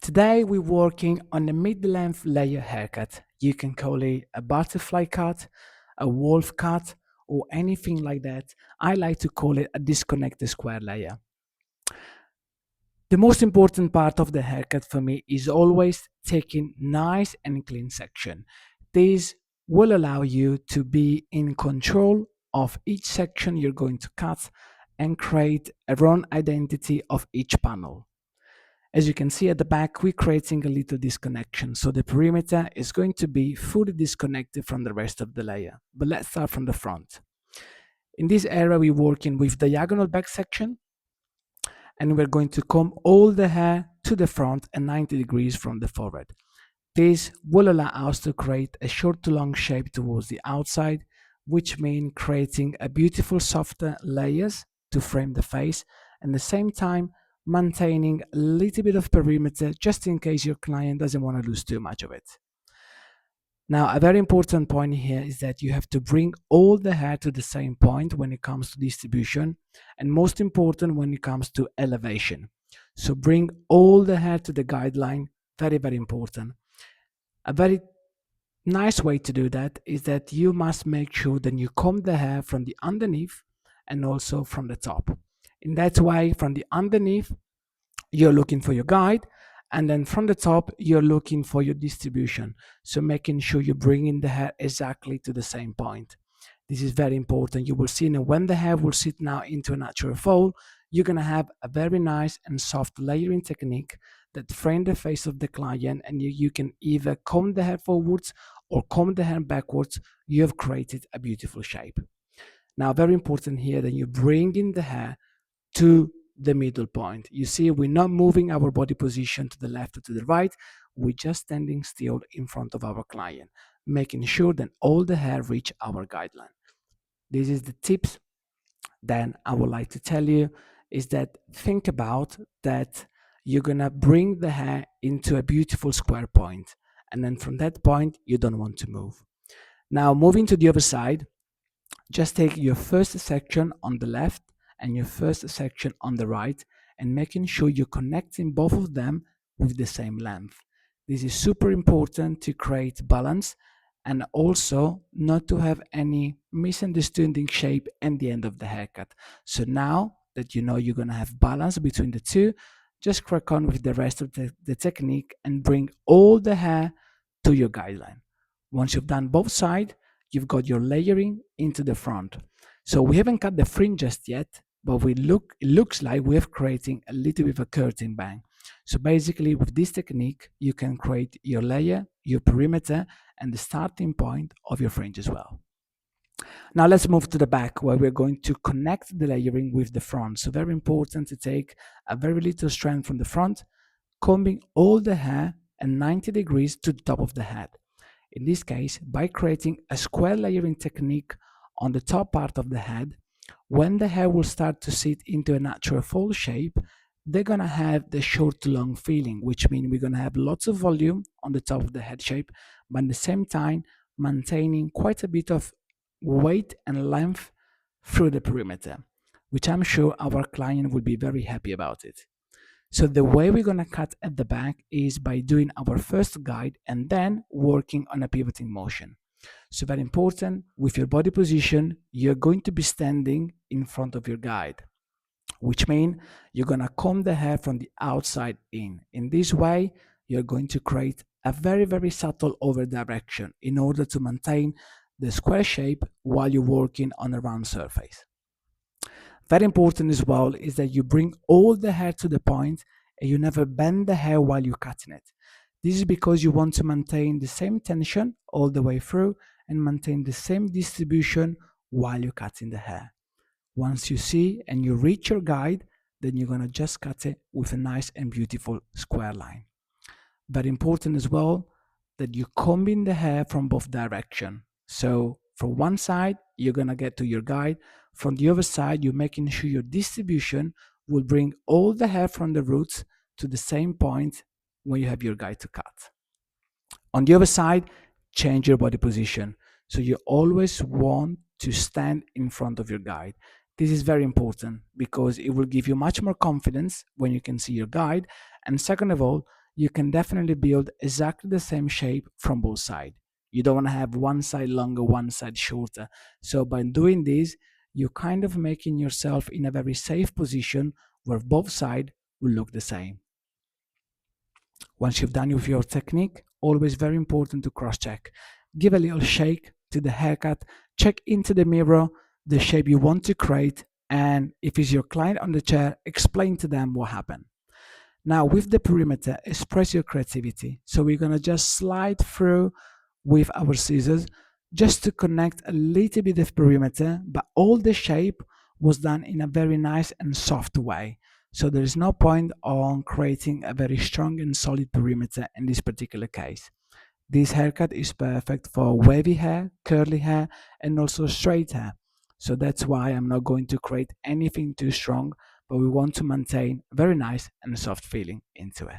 Today we're working on a mid-length layer haircut. You can call it a butterfly cut, a wolf cut, or anything like that. I like to call it a disconnected square layer. The most important part of the haircut for me is always taking nice and clean section. This will allow you to be in control of each section you're going to cut and create a own identity of each panel. As you can see at the back, we're creating a little disconnection. So the perimeter is going to be fully disconnected from the rest of the layer. But let's start from the front. In this area, we're working with diagonal back section, and we're going to comb all the hair to the front and 90 degrees from the forehead. This will allow us to create a short to long shape towards the outside, which means creating a beautiful softer layers to frame the face, and at the same time maintaining a little bit of perimeter just in case your client doesn't want to lose too much of it. Now, a very important point here is that you have to bring all the hair to the same point when it comes to distribution, and most important when it comes to elevation. So bring all the hair to the guideline, very, very important. A very nice way to do that is that you must make sure that you comb the hair from the underneath and also from the top. In that way, from the underneath, you're looking for your guide, and then from the top, you're looking for your distribution. So making sure you bring in the hair exactly to the same point. This is very important. You will see now when the hair will sit now into a natural fold, you're going to have a very nice and soft layering technique that frame the face of the client, and you can either comb the hair forwards or comb the hair backwards. You have created a beautiful shape. Now, very important here that you bring in the hair to the middle point. You see, we're not moving our body position to the left or to the right. We're just standing still in front of our client, making sure that all the hair reach our guideline. This is the tips that I would like to tell you, is that think about that you're gonna bring the hair into a beautiful square point, and then from that point you don't want to move. Now moving to the other side, just take your first section on the left and your first section on the right, and making sure you're connecting both of them with the same length. This is super important to create balance and also not to have any misunderstanding shape at the end of the haircut. So now that you know you're going to have balance between the two, just crack on with the rest of the technique and bring all the hair to your guideline. Once you've done both sides, you've got your layering into the front. So we haven't cut the fringe just yet, but it looks like we're creating a little bit of a curtain bang. So basically with this technique, you can create your layer, your perimeter, and the starting point of your fringe as well. Now let's move to the back, where we're going to connect the layering with the front. So very important to take a very little strand from the front, combing all the hair and 90 degrees to the top of the head. In this case, by creating a square layering technique on the top part of the head, when the hair will start to sit into a natural fold shape, they're gonna have the short to long feeling, which means we're gonna have lots of volume on the top of the head shape, but at the same time maintaining quite a bit of weight and length through the perimeter, which I'm sure our client will be very happy about it. So the way we're going to cut at the back is by doing our first guide and then working on a pivoting motion. So very important, with your body position, you're going to be standing in front of your guide, which means you're going to comb the hair from the outside in. In this way, you're going to create a very, very subtle over direction in order to maintain the square shape while you're working on a round surface. Very important as well is that you bring all the hair to the point and you never bend the hair while you're cutting it. This is because you want to maintain the same tension all the way through and maintain the same distribution while you're cutting the hair. Once you see and you reach your guide, then you're going to just cut it with a nice and beautiful square line. Very important as well that you comb in the hair from both directions. So from one side, you're going to get to your guide. From the other side, you're making sure your distribution will bring all the hair from the roots to the same point when you have your guide to cut. On the other side, change your body position. So you always want to stand in front of your guide. This is very important because it will give you much more confidence when you can see your guide. And second of all, you can definitely build exactly the same shape from both sides. You don't want to have one side longer, one side shorter. So by doing this, you're kind of making yourself in a very safe position where both sides will look the same. Once you've done with your technique, always very important to cross check. Give a little shake to the haircut, check into the mirror the shape you want to create, and if it's your client on the chair, explain to them what happened. Now, with the perimeter, express your creativity. So we're going to just slide through with our scissors just to connect a little bit of perimeter, but all the shape was done in a very nice and soft way. So there is no point on creating a very strong and solid perimeter in this particular case. This haircut is perfect for wavy hair, curly hair, and also straight hair. So that's why I'm not going to create anything too strong, but we want to maintain a very nice and soft feeling into it.